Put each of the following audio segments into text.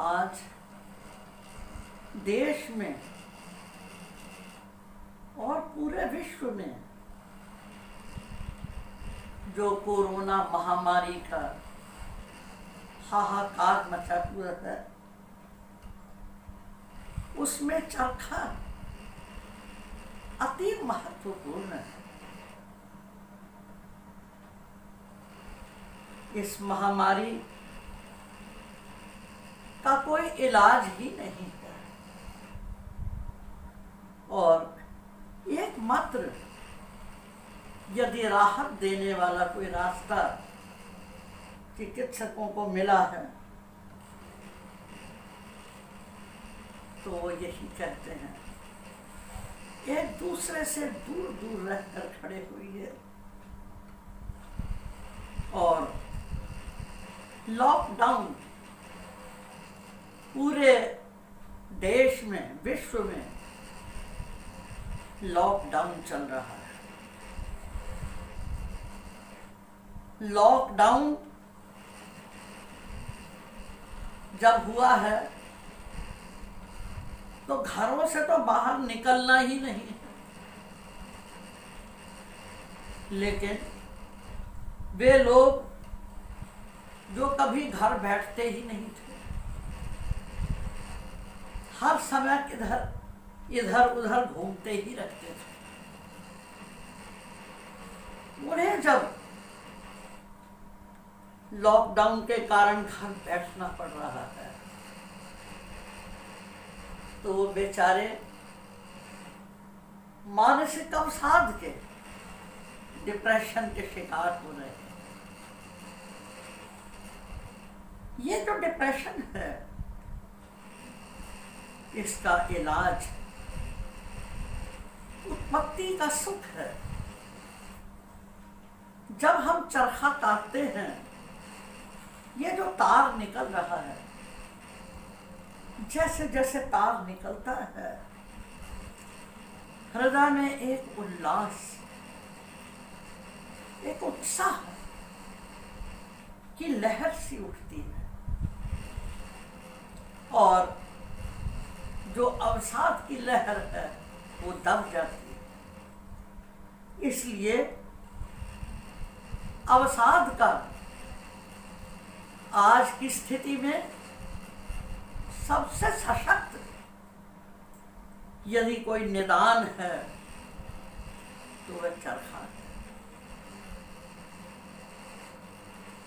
आज देश में और पूरे विश्व में जो कोरोना महामारी का हाहाकार मचा हुआ है, उसमें चरखा अति महत्वपूर्ण है। इस महामारी का कोई इलाज ही नहीं है और एकमात्र यदि राहत देने वाला कोई रास्ता चिकित्सकों को मिला है तो वो यही कहते हैं, एक दूसरे से दूर दूर रहकर खड़े हुई है और लॉकडाउन पूरे देश में, विश्व में लॉकडाउन चल रहा है। लॉकडाउन जब हुआ है तो घरों से तो बाहर निकलना ही नहीं है, लेकिन वे लोग जो कभी घर बैठते ही नहीं थे, हर समय इधर उधर घूमते ही रहते थे, उन्हें जब लॉकडाउन के कारण घर बैठना पड़ रहा है तो वो बेचारे मानसिक अवसाद के, डिप्रेशन के शिकार हो रहे हैं। ये जो डिप्रेशन है, इसका इलाज उत्पत्ति का सुख है। जब हम चरखा काटते हैं, ये जो तार निकल रहा है, जैसे जैसे तार निकलता है, हृदय में एक उल्लास, एक उत्साह की लहर सी उठती है और जो अवसाद की लहर है वो दब जाती है। इसलिए अवसाद का आज की स्थिति में सबसे सशक्त यदि कोई निदान है तो वह चरखा है।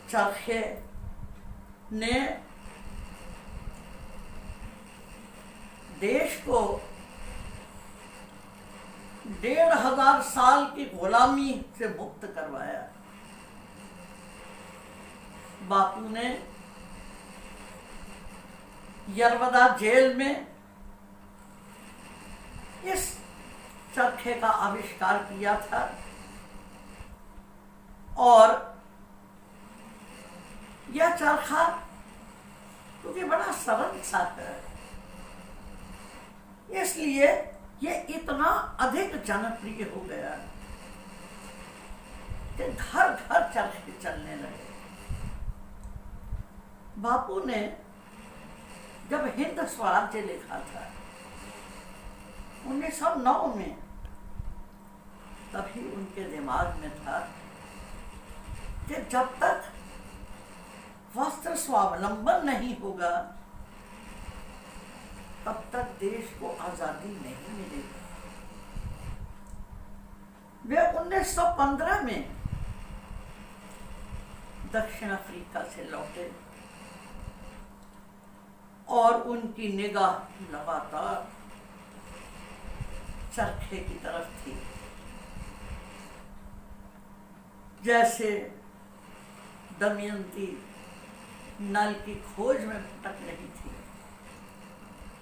चरखे ने देश को 1500 साल की गुलामी से मुक्त करवाया। बापू ने यरवदा जेल में इस चरखे का आविष्कार किया था और यह चरखा क्योंकि बड़ा सरल सा है, इसलिए ये इतना अधिक जनप्रिय हो गया कि घर घर चरखे चलने लगे। बापू ने जब हिंद स्वराज्य लिखा था 1909 में, तभी उनके दिमाग में था कि जब तक वस्त्र स्वावलंबन नहीं होगा तब तक देश को आजादी नहीं मिलेगी। वे 1915 में दक्षिण अफ्रीका से लौटे और उनकी निगाह लगातार चरखे की तरफ थी। जैसे दमयंती नल की खोज में भटक रही थी,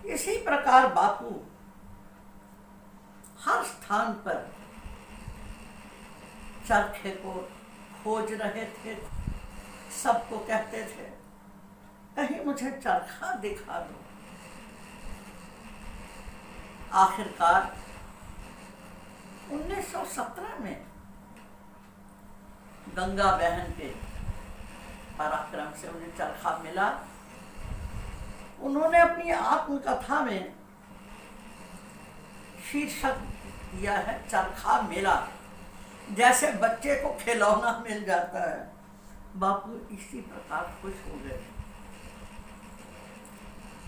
इसी प्रकार बापू हर स्थान पर चरखे को खोज रहे थे। सबको कहते थे, कहीं मुझे चरखा दिखा दो। आखिरकार 1917 में गंगा बहन के पराक्रम से उन्हें चरखा मिला उन्होंने अपनी आत्मकथा में शीर्षक दिया है चरखा मेला। जैसे बच्चे को खिलौना मिल जाता है, बापू इसी प्रकार खुश हो गए।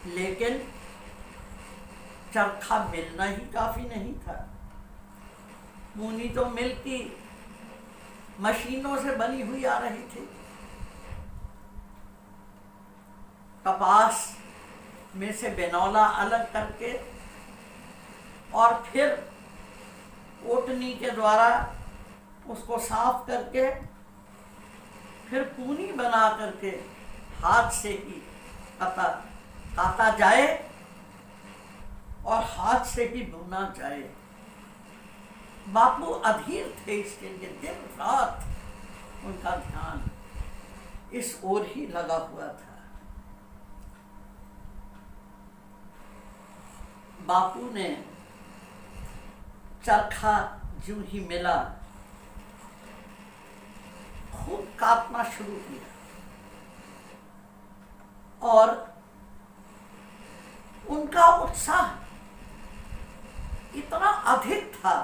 लेकिन चरखा मिलना ही काफी नहीं था। पूनी तो मिल की मशीनों से बनी हुई आ रही थी। कपास में से बेनौला अलग करके और फिर ओटनी के द्वारा उसको साफ करके फिर पूनी बना करके हाथ से ही काटा जाए और हाथ से ही बुना जाए। बापू अधीर थे इसके लिए, दिन रात उनका ध्यान इस ओर ही लगा हुआ था। बापू ने चरखा जो ही मिला खूब काटना शुरू किया और उनका उत्साह इतना अधिक था,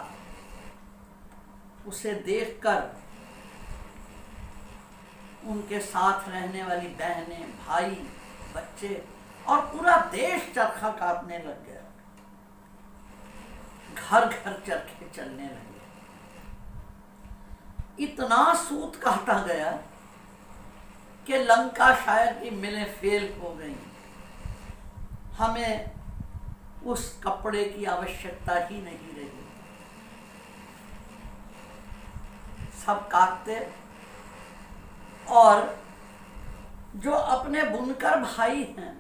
उसे देखकर उनके साथ रहने वाली बहनें, भाई, बच्चे और पूरा देश चरखा काटने लग गया। घर घर चरखे चलने लगे। इतना सूत काटा गया कि लंका शायर की मिलें फेल हो गई। हमें उस कपड़े की आवश्यकता ही नहीं रही। सब काटते और जो अपने बुनकर भाई हैं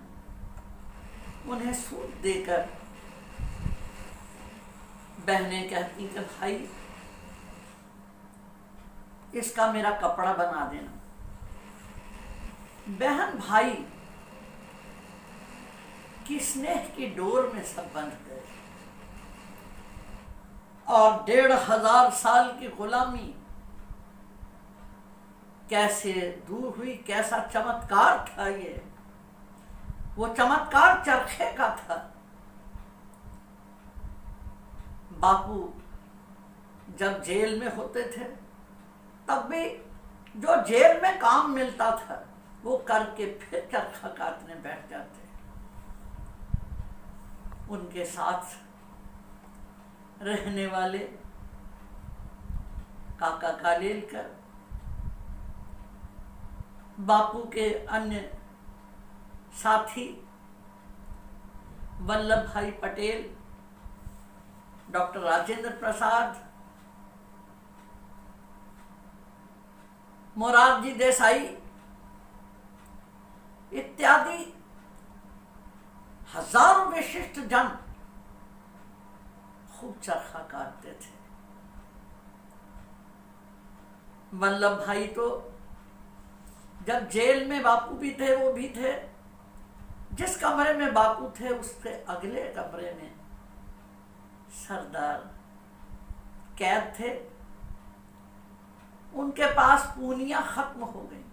उन्हें सूत देकर बहनें कहती कि भाई इसका मेरा कपड़ा बना देना। बहन भाई की स्नेह की डोर में सब बंध गए और 1500 साल की गुलामी कैसे दूर हुई। कैसा चमत्कार था ये! वो चमत्कार चरखे का था। बापू जब जेल में होते थे तब भी जो जेल में काम मिलता था वो करके फिर चरखा काटने बैठ जाते। उनके साथ रहने वाले काका कालेलकर, बापू के अन्य साथी वल्लभ भाई पटेल, डॉक्टर राजेंद्र प्रसाद, मोरारजी देसाई इत्यादि हजारों विशिष्ट जन खूब चरखा काटते थे। वल्लभ भाई तो जब जेल में बापू भी थे वो भी थे। जिस कमरे में बापू थे उसके अगले कमरे में सरदार कैद थे। उनके पास पूनियां खत्म हो गई।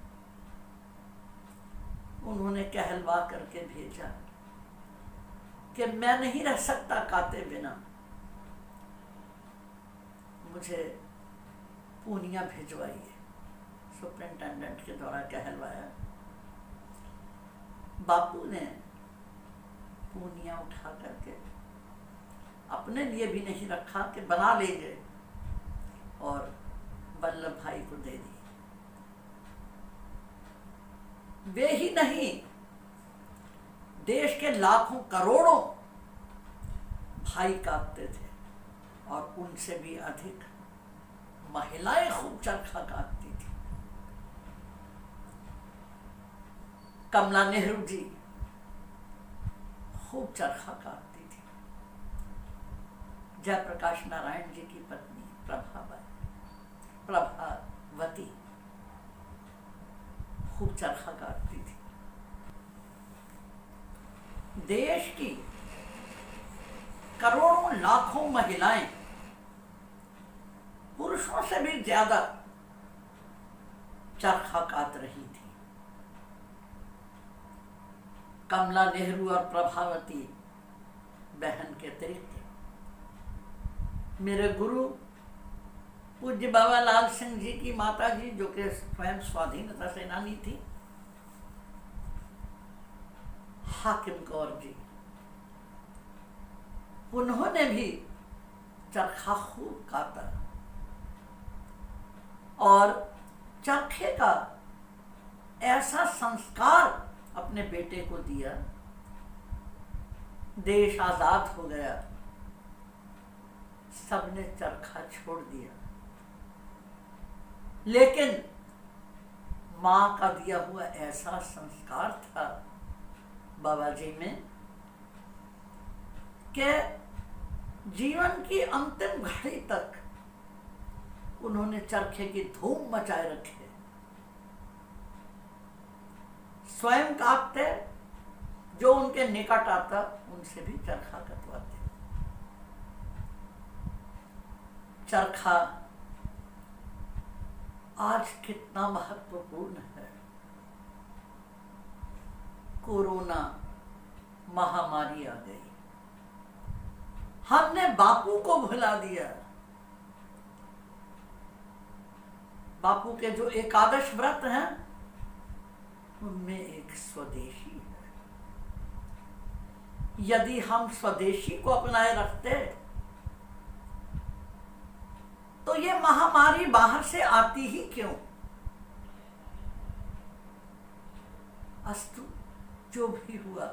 उन्होंने कहलवा करके भेजा कि मैं नहीं रह सकता काटे बिना, मुझे पूनियां भिजवाइए। सुपरिंटेंडेंट के द्वारा कहलवाया। बापू ने पूनियां उठा करके अपने लिए भी नहीं रखा कि बना लेंगे और वल्लभ भाई को दे दी। वे ही नहीं, देश के लाखों करोड़ों भाई काटते थे और उनसे भी अधिक महिलाएं खूब चरखा काटती थी। कमला नेहरू जी खूब चरखा काटती थी। जयप्रकाश नारायण जी की पत्नी प्रभावती खूब चरखा काटती थी। देश की करोड़ों लाखों महिलाएं पुरुषों से भी ज्यादा चरखा काट रही थी। कमला नेहरू और प्रभावती बहन के अतिरिक्त मेरे गुरु पूज्य बाबा लाल सिंह जी की माता जी, जो कि स्वयं स्वाधीनता सेनानी थी, हाकिम कौर जी, उन्होंने भी चरखा खूब काता और चरखे का ऐसा संस्कार अपने बेटे को दिया। देश आजाद हो गया, सबने चरखा छोड़ दिया, लेकिन मां का दिया हुआ ऐसा संस्कार था बाबा जी में कि जीवन की अंतिम घड़ी तक उन्होंने चरखे की धूम मचाए रखे। स्वयं काटते, जो उनके निकट आता उनसे भी चरखा कटवाते। चरखा आज कितना महत्वपूर्ण है। कोरोना महामारी आ गई, हमने बापू को भुला दिया। बापू के जो एकादश व्रत हैं उनमें एक स्वदेशी है। यदि हम स्वदेशी को अपनाए रखते तो ये महामारी बाहर से आती ही क्यों। अस्तु, जो भी हुआ,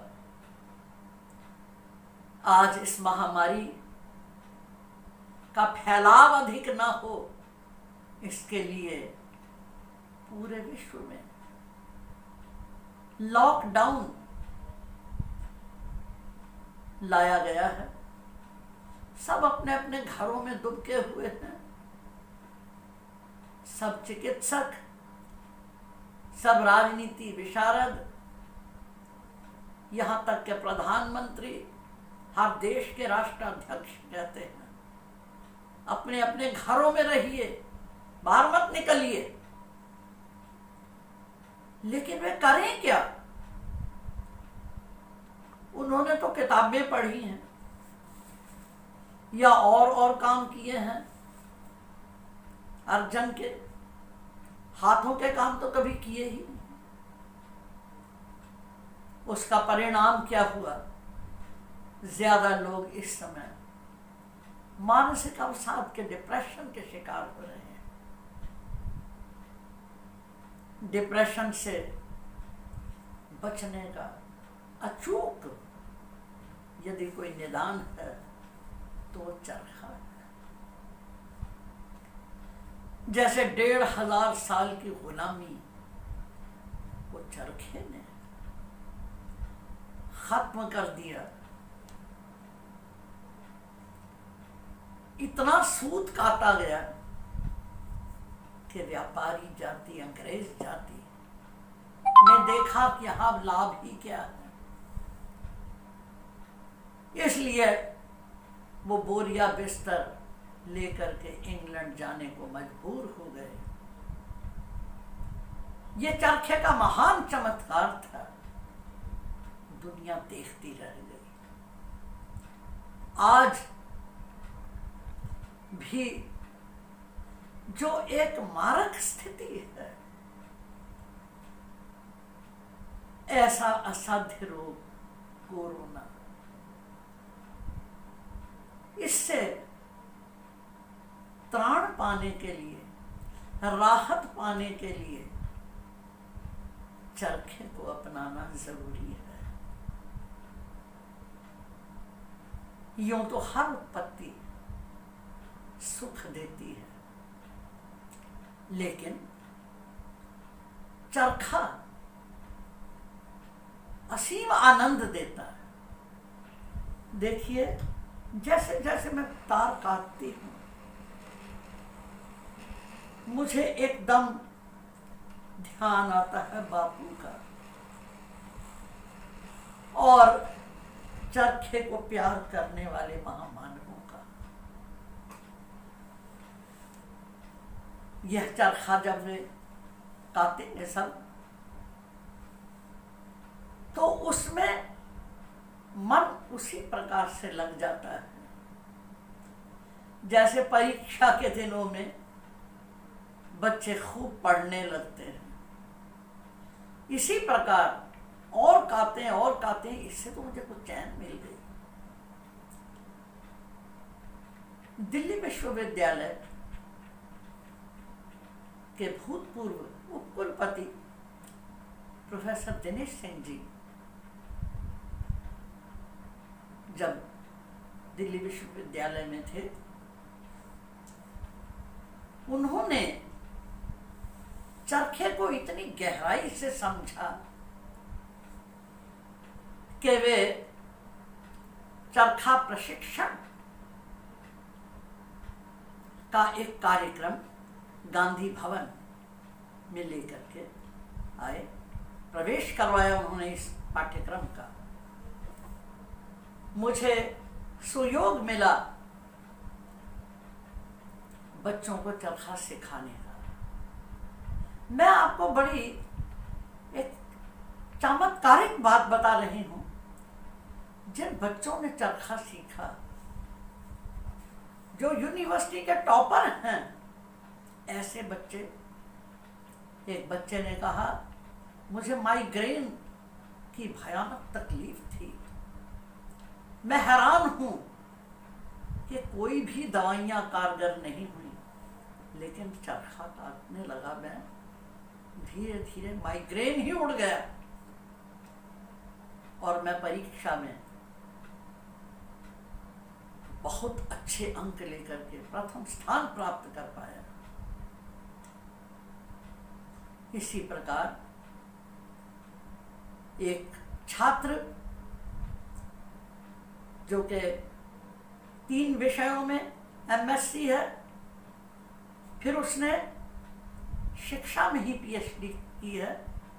आज इस महामारी का फैलाव अधिक ना हो, इसके लिए पूरे विश्व में लॉकडाउन लाया गया है। सब अपने अपने घरों में दुबके हुए हैं। सब चिकित्सक, सब राजनीति विशारद, यहां तक के प्रधानमंत्री, हर देश के राष्ट्राध्यक्ष कहते हैं अपने अपने घरों में रहिए, बाहर मत निकलिए। लेकिन वे करें क्या? उन्होंने तो किताबें पढ़ी हैं या और काम किए हैं। अर्जन के हाथों के काम तो कभी किए ही नहीं। उसका परिणाम क्या हुआ? ज्यादा लोग इस समय मानसिक अवसाद के, डिप्रेशन के शिकार हो रहे हैं। डिप्रेशन से बचने का अचूक यदि कोई निदान है तो वो चरखा है। जैसे 1500 साल की गुलामी वो चरखे ने खत्म कर दिया। इतना सूत काटा गया कि व्यापारी जाति, अंग्रेज जाति ने देखा कि यहां लाभ ही क्या है, इसलिए वो बोरिया बिस्तर लेकर के इंग्लैंड जाने को मजबूर हो गए। ये चरखे का महान चमत्कार था, दुनिया देखती रह गई। आज भी जो एक मारक स्थिति है, ऐसा असाध्य रोग कोरोना, इससे त्राण पाने के लिए, राहत पाने के लिए चरखे को अपनाना जरूरी है। यूं तो हर उत्पत्ति सुख देती है, लेकिन चरखा असीम आनंद देता है। देखिए, जैसे जैसे मैं तार काटती हूं, मुझे एकदम ध्यान आता है बापू का और चरखे को प्यार करने वाले महामानवों का। यह चरखा जब वे काटेंगे सब, तो उसमें उसी प्रकार से लग जाता है जैसे परीक्षा के दिनों में बच्चे खूब पढ़ने लगते हैं। इसी प्रकार और काते हैं, इससे तो मुझे कुछ चैन मिल गई। दिल्ली विश्वविद्यालय के भूतपूर्व उपकुलपति प्रोफेसर दिनेश सिंह जी जब दिल्ली विश्वविद्यालय में थे, उन्होंने चरखे को इतनी गहराई से समझा कि वे चरखा प्रशिक्षण का एक कार्यक्रम गांधी भवन में लेकर के आए। प्रवेश करवाया उन्होंने इस पाठ्यक्रम का। मुझे सुयोग मिला बच्चों को चरखा सिखाने का। मैं आपको बड़ी एक चमत्कारिक बात बता रही हूं। जिन बच्चों ने चरखा सीखा, जो यूनिवर्सिटी के टॉपर हैं, ऐसे बच्चे, एक बच्चे ने कहा मुझे माइग्रेन की भयानक तकलीफ थी, मैं हैरान हूं कि कोई भी दवाइयां कारगर नहीं हुई, लेकिन चरखा काटने लगा मैं, धीरे धीरे माइग्रेन ही उड़ गया और मैं परीक्षा में बहुत अच्छे अंक लेकर के प्रथम स्थान प्राप्त कर पाया। इसी प्रकार एक छात्र जो कि 3 विषयों में एमएससी है, फिर उसने शिक्षा में ही पीएचडी की है,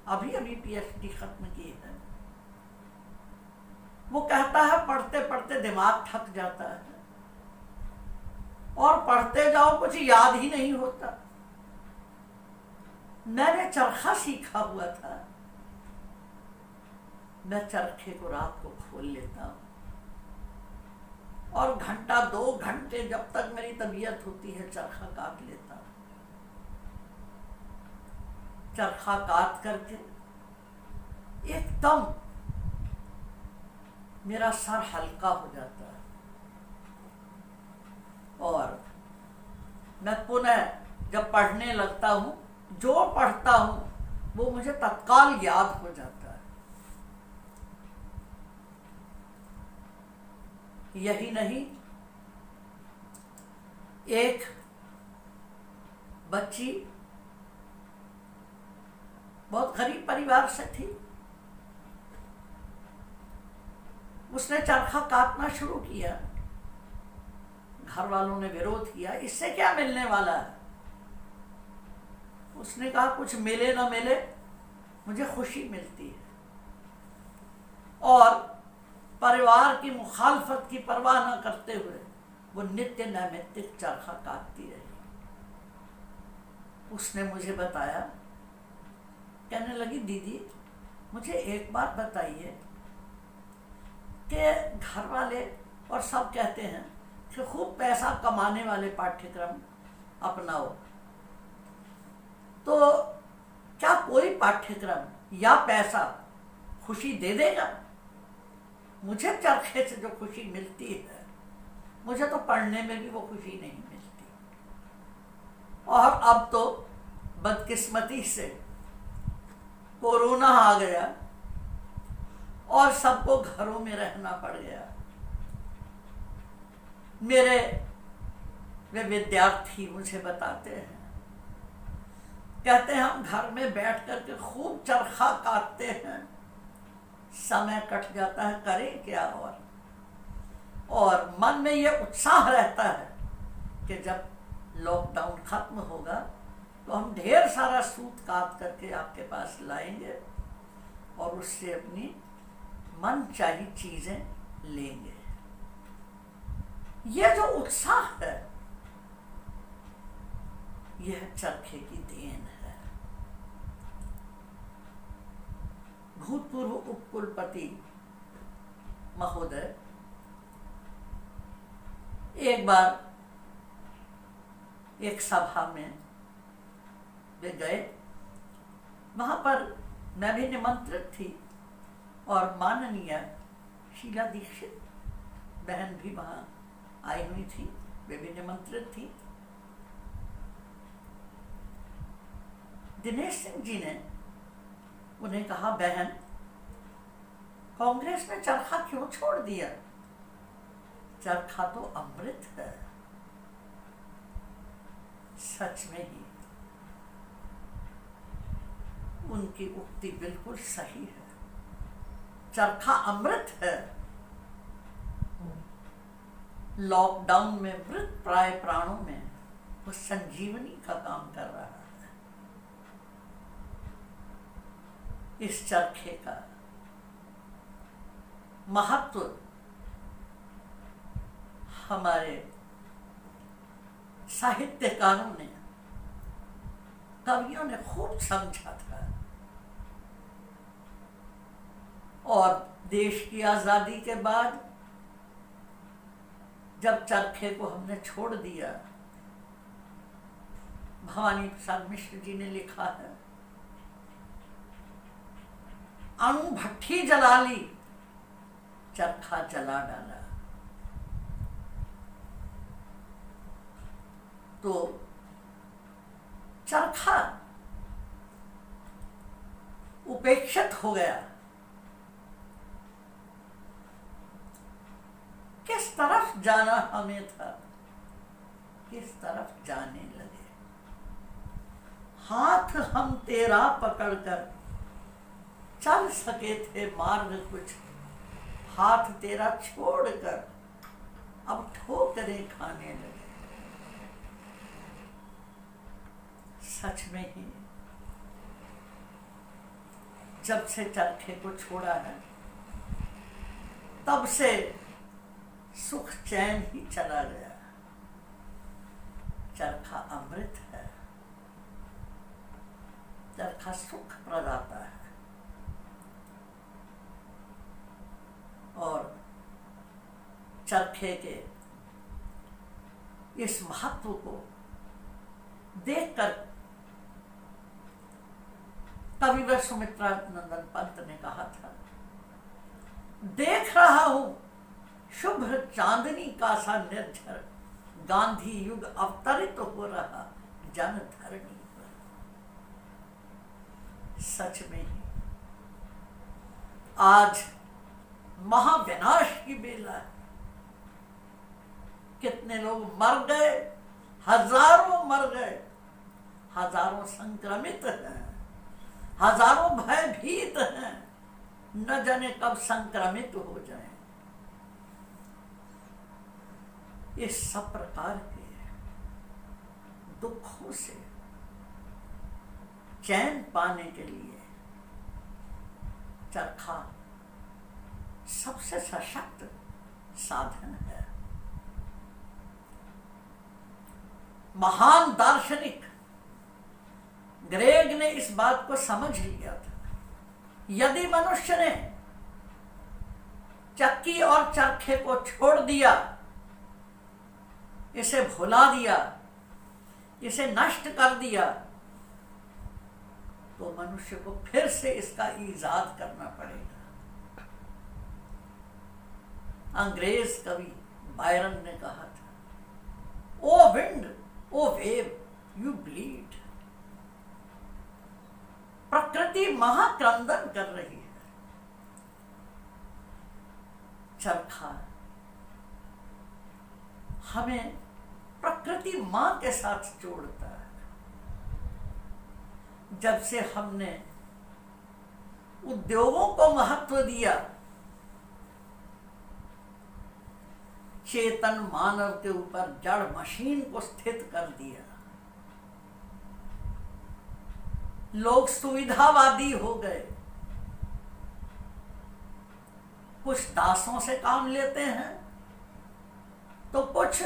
अभी पीएचडी खत्म की है। वो कहता है पढ़ते पढ़ते दिमाग थक जाता है और पढ़ते जाओ कुछ याद ही नहीं होता। मैंने चरखा सीखा हुआ था, मैं चरखे को रात को खोल लेता हूं और घंटा 2 घंटे जब तक मेरी तबीयत होती है चरखा काट लेता हूं। चरखा काट करके एकदम मेरा सर हल्का हो जाता है और मैं पुनः जब पढ़ने लगता हूं, जो पढ़ता हूं वो मुझे तत्काल याद हो जाता है। यही नहीं, एक बच्ची बहुत गरीब परिवार से थी, उसने चरखा काटना शुरू किया। घर वालों ने विरोध किया, इससे क्या मिलने वाला है। उसने कहा कुछ मिले ना मिले, मुझे खुशी मिलती है। और परिवार की मुखालफत की परवाह न करते हुए वो नित्य नैमित्तिक चरखा काटती रही। उसने मुझे बताया, कहने लगी दीदी मुझे एक बात बताइए कि घर वाले और सब कहते हैं कि खूब पैसा कमाने वाले पाठ्यक्रम अपनाओ, तो क्या कोई पाठ्यक्रम या पैसा खुशी दे देगा? मुझे चरखे से जो खुशी मिलती है, मुझे तो पढ़ने में भी वो खुशी नहीं मिलती। और अब तो बदकिस्मती से कोरोना आ गया और सबको घरों में रहना पड़ गया। मेरे वे विद्यार्थी मुझे बताते हैं, कहते हैं हम घर में बैठ करके खूब चरखा काटते हैं, समय कट जाता है, करें क्या। और मन में ये उत्साह रहता है कि जब लॉकडाउन खत्म होगा तो हम ढेर सारा सूत काट करके आपके पास लाएंगे और उससे अपनी मन चाही चीजें लेंगे। यह जो उत्साह है, यह चरखे की देन है। भूतपूर्व उपकुलपति महोदय एक बार एक सभा में वे गए, वहां पर मैं भी निमंत्रित थी और माननीय शीला दीक्षित बहन भी वहां आई हुई थी, वे भी निमंत्रित थी। दिनेश सिंह जी ने उन्हें कहा, बहन कांग्रेस ने चरखा क्यों छोड़ दिया? चरखा तो अमृत है। सच में ही उनकी उक्ति बिल्कुल सही है। चरखा अमृत है। लॉकडाउन में मृत प्राय प्राणों में वो संजीवनी का काम कर रहा है। इस चरखे का महत्व हमारे साहित्यकारों ने, कवियों ने खूब समझा था और देश की आजादी के बाद जब चरखे को हमने छोड़ दिया, भवानी प्रसाद मिश्र जी ने लिखा है, अणु भट्ठी जला ली, चरखा जला डाला। तो चरखा उपेक्षित हो गया। किस तरफ जाना हमें था, किस तरफ जाने लगे। हाथ हम तेरा पकड़कर चल सके थे मार्ग कुछ, हाथ तेरा छोड़कर अब ठोकरें खाने लगे। सच में ही जब से चरखे को छोड़ा है, तब से सुख चैन ही चला गया। चरखा अमृत है, चरखा सुख प्रदाता है। और चरखे के इस महत्व को देखकर कविवर सुमित्रा नंदन पंत ने कहा था, देख रहा हूं शुभ्र चांदनी का सा निर्झर, गांधी युग अवतरित हो रहा जन धरणी पर। सच में ही आज महाविनाश की बेला है। कितने लोग मर गए, हजारों मर गए, हजारों संक्रमित हैं, हजारों भयभीत हैं, न जाने कब संक्रमित हो जाएं। इस सब प्रकार के दुखों से चैन पाने के लिए चरखा सबसे सशक्त साधन है। महान दार्शनिक ग्रेग ने इस बात को समझ लिया था। यदि मनुष्य ने चक्की और चरखे को छोड़ दिया, इसे भुला दिया, इसे नष्ट कर दिया, तो मनुष्य को फिर से इसका ईजाद करना पड़ेगा। अंग्रेज कवि बायरन ने कहा था, O wind, O wave, you bleed. प्रकृति महाक्रंदन कर रही है। चरखा हमें प्रकृति मां के साथ जोड़ता है। जब से हमने उद्योगों को महत्व दिया, चेतन मानव के ऊपर जड़ मशीन को स्थित कर दिया, लोग सुविधावादी हो गए। कुछ दासों से काम लेते हैं तो कुछ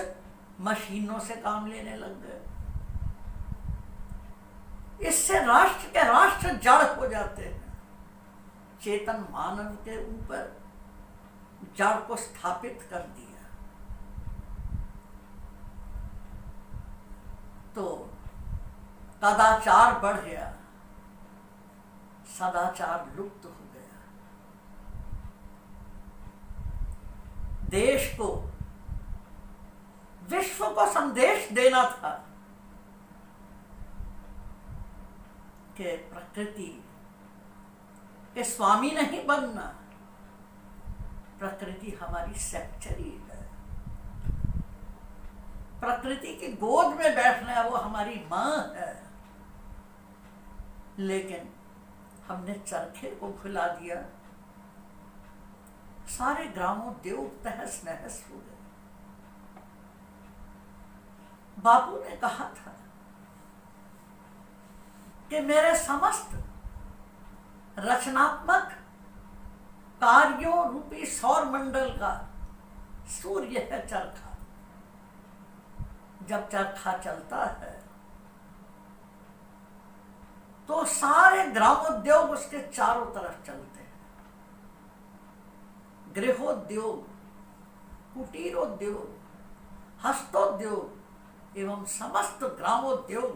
मशीनों से काम लेने लग गए। इससे राष्ट्र के राष्ट्र जड़ हो जाते हैं। चेतन मानव के ऊपर जड़ को स्थापित कर दिया। तो कदाचार बढ़ गया, सदाचार लुप्त हो गया। देश को, विश्व को संदेश देना था कि प्रकृति के स्वामी नहीं बनना, प्रकृति हमारी सेक्चुरी है, प्रकृति की गोद में बैठना है, वो हमारी मां है। लेकिन हमने चरखे को भुला दिया, सारे ग्रामोद्योग तहस नहस हो गए। बापू ने कहा था कि मेरे समस्त रचनात्मक कार्यों रूपी सौर मंडल का सूर्य है चरखा। जब चरखा चलता है तो सारे ग्रामोद्योग उसके चारों तरफ चलते हैं। गृहोद्योग, कुटीरोद्योग, हस्तोद्योग एवं समस्त ग्रामोद्योग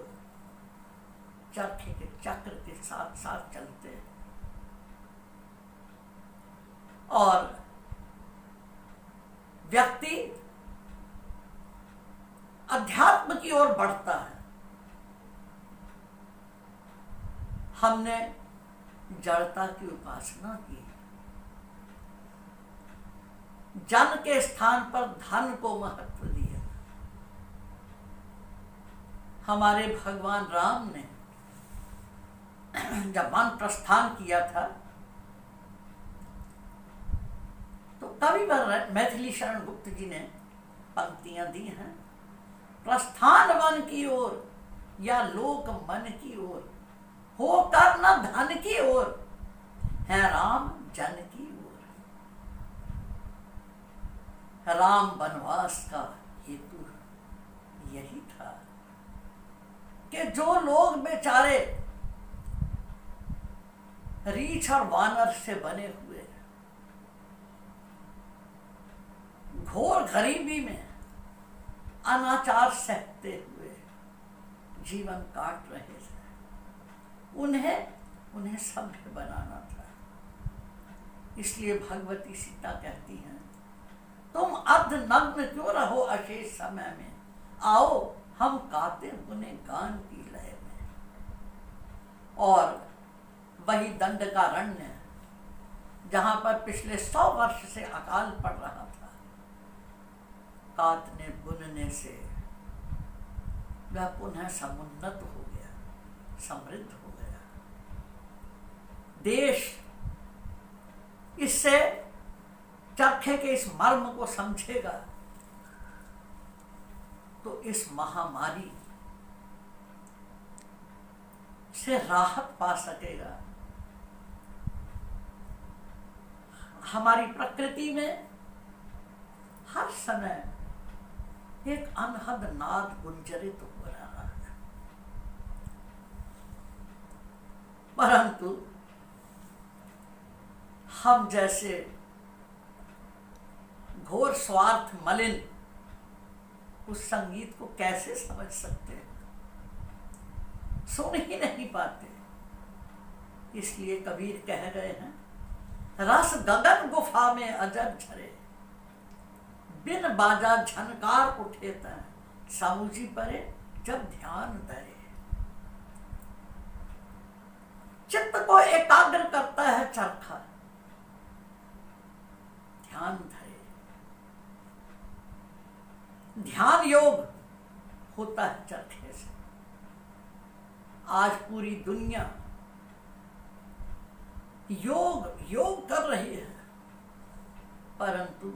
चरखे के चक्र के साथ साथ चलते हैं। और व्यक्ति अध्यात्म की ओर बढ़ता है। हमने जड़ता की उपासना की, जन के स्थान पर धन को महत्व दिया। हमारे भगवान राम ने जब वन प्रस्थान किया था तो कविवर मैथिली शरण गुप्त जी ने पंक्तियां दी हैं। प्रस्थान वन की ओर या लोक मन की ओर, होकर न धन की ओर, है राम जन की ओर। राम वनवास का हेतु यही था कि जो लोग बेचारे रीछ और वानर से बने हुए, घोर गरीबी में अनाचार सहते हुए जीवन काट रहे थे, उन्हें सभ्य बनाना था। इसलिए भगवती सीता कहती हैं, तुम अर्धनग्न क्यों रहो अशेष समय में, आओ हम गाते उन्हें गान की लय में। और वही दंडकारण्य जहां पर पिछले 100 वर्ष से अकाल पड़ रहा था, काटने बुनने से वह पुनः समुन्नत हो गया, समृद्ध हो गया। देश इससे चरखे के इस मर्म को समझेगा तो इस महामारी से राहत पा सकेगा। हमारी प्रकृति में हर समय एक अनहद नाद गुंजरित हो रहा है, परंतु हम जैसे घोर स्वार्थ मलिन उस संगीत को कैसे समझ सकते हैं, सुन ही नहीं पाते। इसलिए कबीर कह गए हैं, रस गगन गुफा में अजब झरे, बिन बाजा झनकार उठे तन, सामूजी परे जब ध्यान धरे। चित्त को एकाग्र करता है चरखा, ध्यान धरे। ध्यान योग होता है चरखे से। आज पूरी दुनिया योग कर रही है, परंतु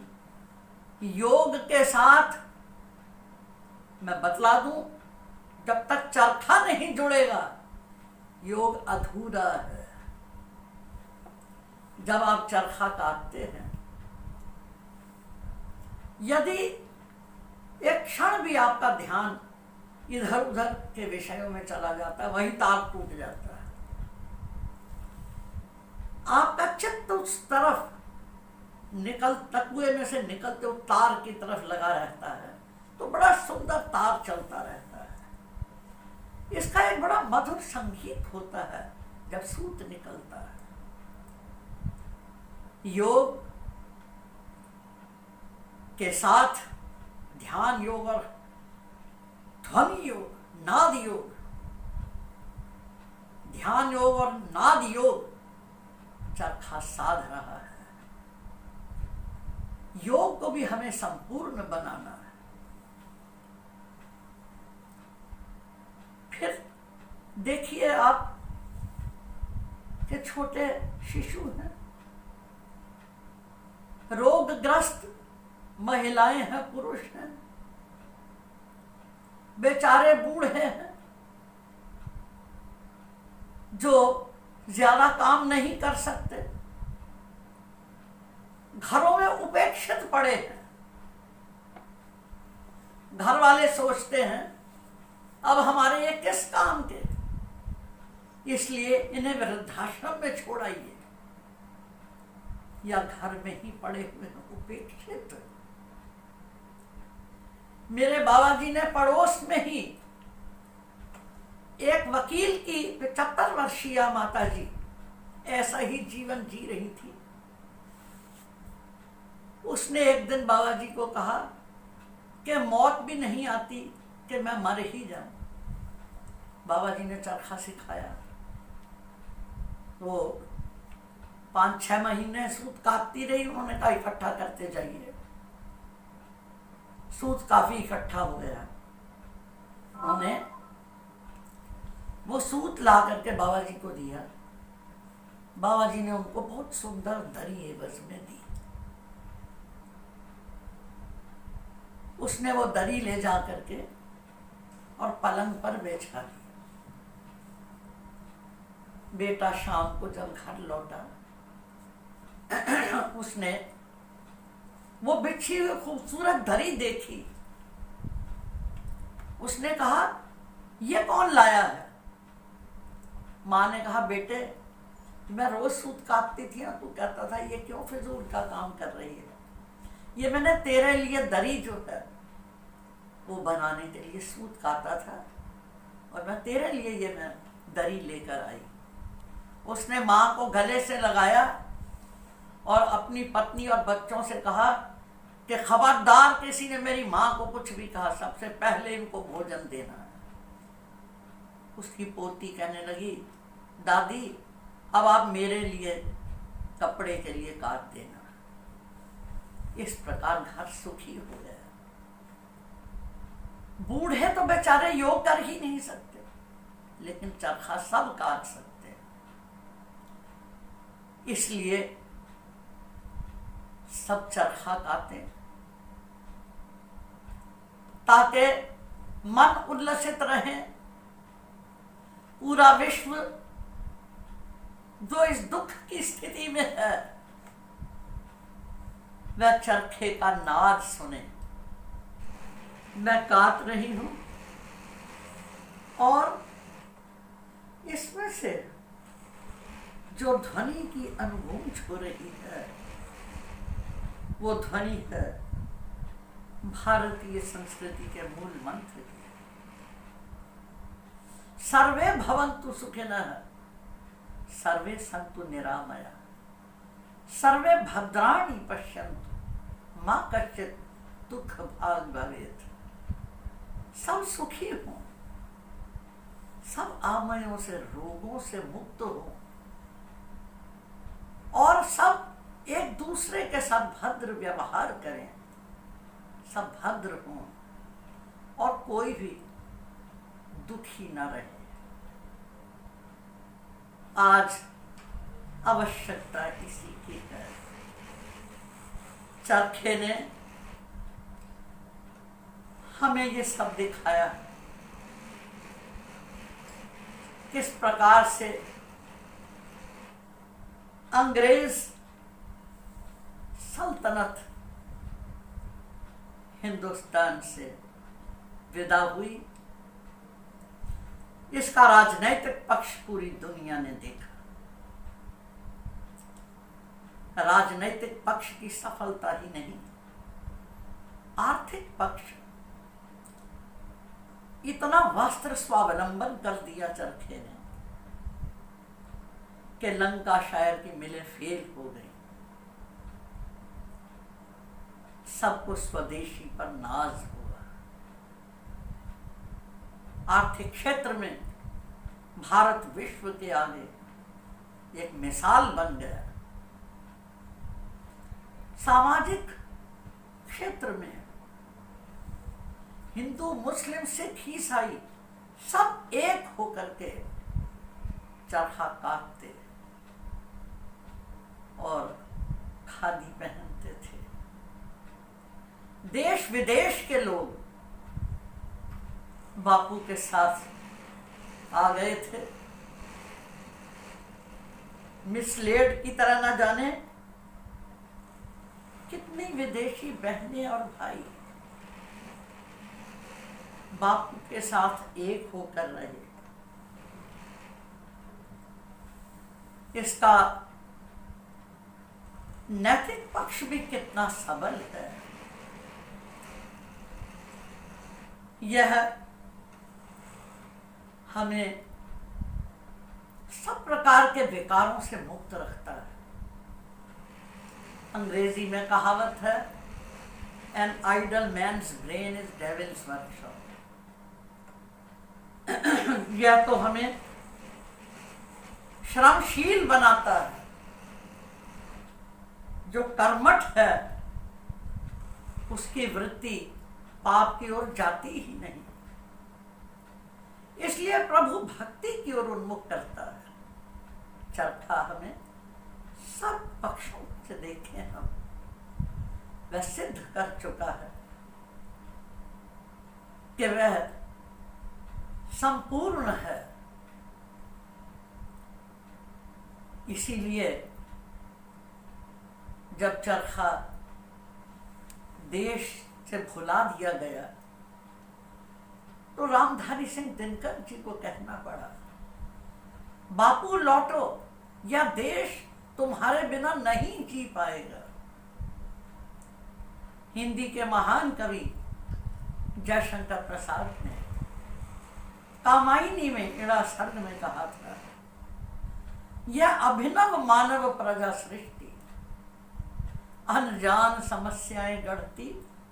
योग के साथ मैं बतला दूं, जब तक चरखा नहीं जुड़ेगा योग अधूरा है। जब आप चरखा काटते हैं, यदि एक क्षण भी आपका ध्यान इधर उधर के विषयों में चला जाता है, वही तार टूट जाता है। आपका चित्त उस तरफ तकुए में से निकलते हुए तार की तरफ लगा रहता है, तो बड़ा सुंदर तार चलता रहता है। इसका एक बड़ा मधुर संगीत होता है जब सूत निकलता है। योग के साथ ध्यान योग और ध्वनि योग, नाद योग, ध्यान योग और नाद योग चरखा साध रहा है। योग को भी हमें संपूर्ण बनाना है। फिर देखिए आप कि छोटे शिशु हैं, रोगग्रस्त महिलाएं हैं, पुरुष हैं, बेचारे बूढ़े हैं जो ज्यादा काम नहीं कर सकते, घरों में उपेक्षित पड़े हैं। घर वाले सोचते हैं अब हमारे ये किस काम के, इसलिए इन्हें वृद्धाश्रम में छोड़ाइए, या घर में ही पड़े हुए हैं उपेक्षित। मेरे बाबा जी ने पड़ोस में ही एक वकील की 75 वर्षीय माता जी ऐसा ही जीवन जी रही थी। उसने एक दिन बाबा जी को कहा कि मौत भी नहीं आती कि मैं मर ही जाऊं। बाबा जी ने चरखा सिखाया, वो 5-6 महीने सूत काटती रही। उन्होंने कहा इकट्ठा करते जाइए। सूत काफी इकट्ठा हो गया। उन्होंने वो सूत ला करके बाबा जी को दिया। बाबा जी ने उनको बहुत सुंदर दरी एवज में दी। उसने वो दरी ले जा करके और पलंग पर बिछा दी। बेटा शाम को जब घर लौटा, उसने वो बिछी हुई खूबसूरत दरी देखी। उसने कहा ये कौन लाया है? माँ ने कहा बेटे मैं रोज सूत काटती थी ना, तू कहता था ये क्यों फिजूल का काम कर रही है, ये मैंने तेरे लिए दरी जो है वो बनाने के लिए सूत काटा था और मैं तेरे लिए ये मैं दरी लेकर आई। उसने माँ को गले से लगाया और अपनी पत्नी और बच्चों से कहा कि खबरदार किसी ने मेरी माँ को कुछ भी कहा, सबसे पहले इनको भोजन देना है। उसकी पोती कहने लगी दादी अब आप मेरे लिए कपड़े के लिए काट देना। इस प्रकार घर सुखी हो गया। बूढ़े तो बेचारे योग कर ही नहीं सकते, लेकिन चरखा सब काट सकते हैं। इसलिए सब चरखा काटे ताकि मन उल्लसित रहे। पूरा विश्व जो इस दुख की स्थिति में है वह चरखे का नाद सुने। मैं काट रही हूं और इसमें से जो ध्वनि की अनुभूति हो रही है वो ध्वनि है भारतीय संस्कृति के मूल मंत्र की। सर्वे भवन्तु सुखिनः, सर्वे सन्तु निरामया, सर्वे भद्राणि पश्यन्तु मा कश्चित् दुख भाग भवेत्। सब सुखी हों, सब आमयों से रोगों से मुक्त हों और सब एक दूसरे के साथ भद्र व्यवहार करें, सब भद्र हों और कोई भी दुखी न रहे। आज आवश्यकता इसी की है। चरखे ने हमें ये सब दिखाया किस प्रकार से अंग्रेज सल्तनत हिंदुस्तान से विदा हुई। इसका राजनैतिक पक्ष पूरी दुनिया ने देखा। राजनैतिक पक्ष की सफलता ही नहीं, आर्थिक पक्ष इतना वस्त्र स्वावलंबन कर दिया चरखे ने कि लंका शायर की मिलें फेल हो गई। सबको स्वदेशी पर नाज हुआ। आर्थिक क्षेत्र में भारत विश्व के आगे एक मिसाल बन गया। सामाजिक क्षेत्र में हिंदू, मुस्लिम, सिख, ईसाई सब एक होकर के चरखा काटते और खादी पहनते थे। देश विदेश के लोग बापू के साथ आ गए थे। मिसलेड की तरह न जाने कितनी विदेशी बहनें और भाई बापू के साथ एक होकर रहे। इसका नैतिक पक्ष भी कितना सबल है। यह हमें सब प्रकार के विकारों से मुक्त रखता है। अंग्रेजी में कहावत है, an idle man's brain is devil's workshop. यह तो हमें श्रमशील बनाता है। जो कर्मठ है उसकी वृत्ति पाप की ओर जाती ही नहीं, इसलिए प्रभु भक्ति की ओर उन्मुख करता है। चरखा हमें सब पक्षों से देखें हम वह सिद्ध कर चुका है कि वह संपूर्ण है। इसीलिए जब चरखा देश से भुला दिया गया तो रामधारी सिंह दिनकर जी को कहना पड़ा, बापू लौटो, यह देश तुम्हारे बिना नहीं जी पाएगा। हिंदी के महान कवि जयशंकर प्रसाद ने कामायनी में इड़ा सर्ग में कहा था, यह अभिनव मानव प्रजा सृष्टि अनजान समस्याएं गढ़ती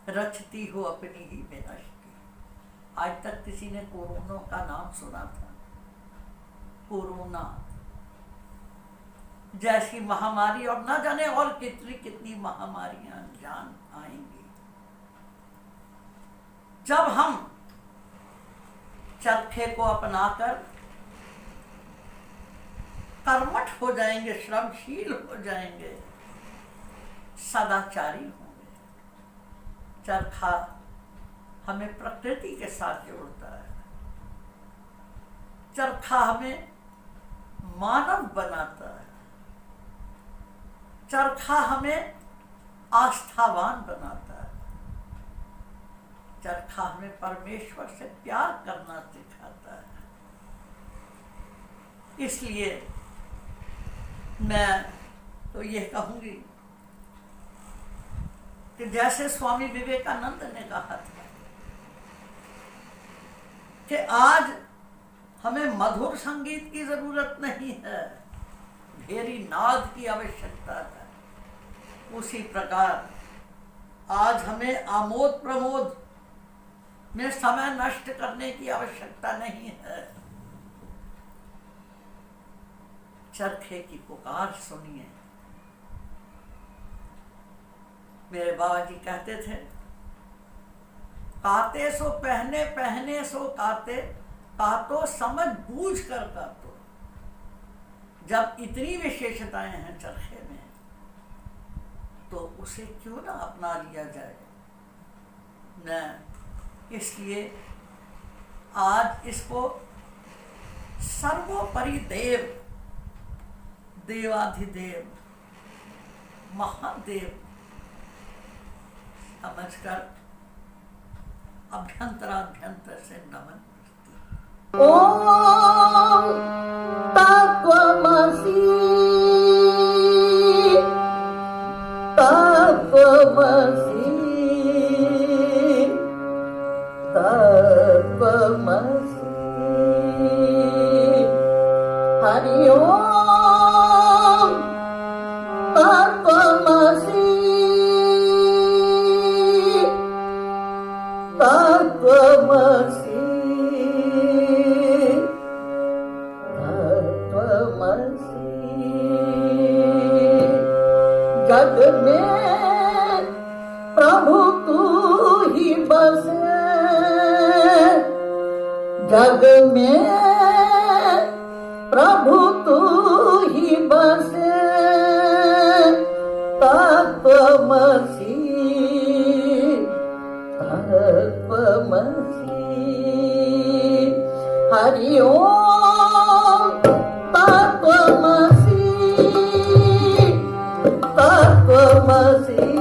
रचती हो अपनी ही विनष्टि। आज तक किसी ने कोरोना का नाम सुना था? कोरोना जैसी महामारी और न जाने और कितनी कितनी महामारियां अनजान आएंगी। जब हम चरखे को अपनाकर कर्मठ हो जाएंगे, श्रमशील हो जाएंगे, सदाचारी होंगे। चरखा हमें प्रकृति के साथ जोड़ता है। चरखा हमें मानव बनाता है। चरखा हमें आस्थावान बनाता है। चरखा हमें परमेश्वर से प्यार करना सिखाता है। इसलिए मैं तो यह कहूंगी कि जैसे स्वामी विवेकानंद ने कहा था कि आज हमें मधुर संगीत की जरूरत नहीं है, भेरी नाद की आवश्यकता है। उसी प्रकार आज हमें आमोद प्रमोद में समय नष्ट करने की आवश्यकता नहीं है। चरखे की पुकार सुनिए। मेरे बाबा जी कहते थे, काते सो पहने, पहने सो काते, कातो समझ बूझ कर कातो। जब इतनी विशेषताएं हैं चरखे में तो उसे क्यों ना अपना लिया जाए न। इसलिए आज इसको सर्वोपरि देव, देवाधिदेव, महादेव समझकर अभ्यंतराभ्यंतर से नमन करती। ओम तत्वमसि, तत्वमसि, तत्वमसि। तत्त्वमसि हरि ओम तत्त्वमसि तत्त्वमसि तत्त्वमसि जग में प्रभु तू ही बसे जग में प्रभु तू ही बसे तत्त्वमसि तत्त्वमसि हरि ओम तत्त्वमसि तत्त्वमसि